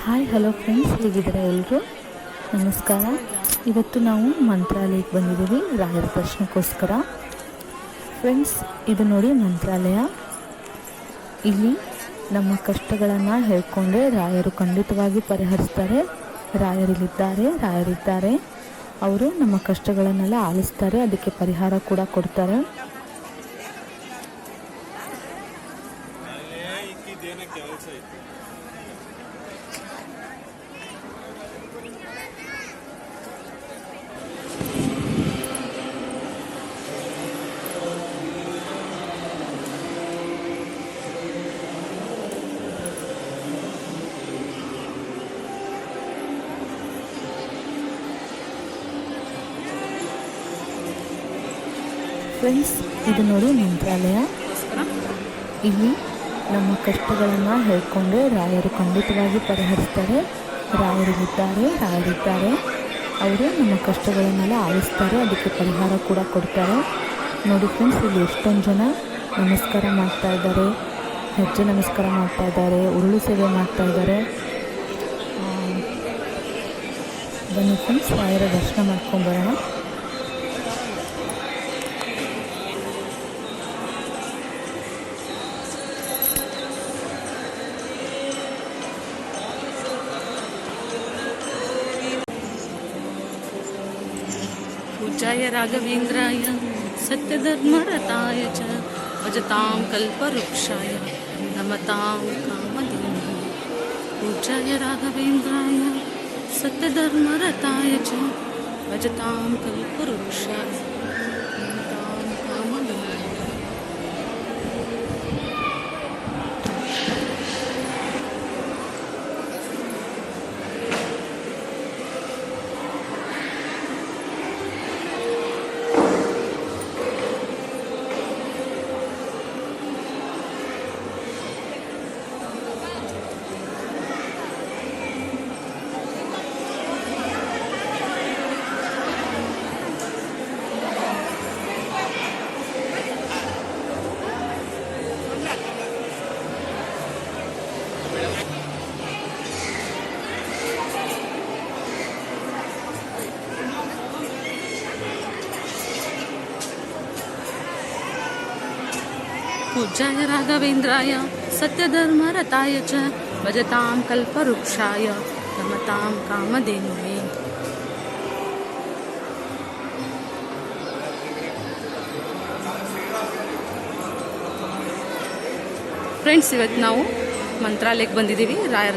Hi hello friends, ಹೇಗಿದ್ದೀರಾ ಎಲ್ಲರೂ? ನಮಸ್ಕಾರ. ಇವತ್ತು ನಾವು ಮಂತ್ರಾಲಯಕ್ಕೆ ಬಂದಿದ್ದೀವಿ ರಾಯರ ದರ್ಶನಕ್ಕೋಸ್ಕರ. ಫ್ರೆಂಡ್ಸ್, ಇದು ನೋಡಿ ಮಂತ್ರಾಲಯ. ಇಲ್ಲಿ ನಮ್ಮ ಕಷ್ಟಗಳನ್ನು ಹೇಳ್ಕೊಂಡ್ರೆ ರಾಯರು ಖಂಡಿತವಾಗಿ ಪರಿಹರಿಸ್ತಾರೆ. ರಾಯರಿದ್ದಾರೆ. ಅವರು ನಮ್ಮ ಕಷ್ಟಗಳನ್ನೆಲ್ಲ ಆಲಿಸ್ತಾರೆ, ಅದಕ್ಕೆ ಪರಿಹಾರ ಕೂಡ ಕೊಡ್ತಾರೆ. ಫ್ರೆಂಡ್ಸ್, ಇದು ನೋಡಿ ಮಂತ್ರಾಲಯ. ಇಲ್ಲಿ ನಮ್ಮ ಕಷ್ಟಗಳನ್ನು ಹೇಳ್ಕೊಂಡ್ರೆ ರಾಯರು ಖಂಡಿತವಾಗಿ ಪರಿಹರಿಸ್ತಾರೆ. ರಾಯರಿದ್ದಾರೆ. ಅವರು ನಮ್ಮ ಕಷ್ಟಗಳನ್ನೆಲ್ಲ ಆಲಿಸ್ತಾರೆ, ಅದಕ್ಕೆ ಪರಿಹಾರ ಕೂಡ ಕೊಡ್ತಾರೆ. ನೋಡಿ ಫ್ರೆಂಡ್ಸ್, ಇಲ್ಲಿ ಎಷ್ಟೊಂದು ಜನ ನಮಸ್ಕಾರ ಮಾಡ್ತಾ ಇದ್ದಾರೆ, ಹೆಜ್ಜೆ ನಮಸ್ಕಾರ ಮಾಡ್ತಾ ಇದ್ದಾರೆ, ಉರುಳು ಸೇವೆ ಮಾಡ್ತಾ ಇದ್ದಾರೆ. ಬನ್ನಿ ಫ್ರೆಂಡ್ಸ್, ರಾಯರ ದರ್ಶನ ಮಾಡ್ಕೊಂಡ್ಬರೋಣ. पूज्याय राघवेन्द्राय सत्यधर्मरताय च भजतां कल्पवृक्षाय नमतां कामधेनवे। पूज्याय राघवेन्द्राय सत्यधर्मरताय च भजतां कल्पवृक्षाय नमतां कामधेनवे। पूज्याय राघवेन्द्राय सत्यधर्मरताय च भजतां कल्पवृक्षाय नमतां कामधेनवे। ಫ್ರೆಂಡ್ಸ್, ಇವತ್ತು ನಾವು ಮಂತ್ರಾಲಯಕ್ಕೆ ಬಂದಿದ್ದೀವಿ ರಾಯರ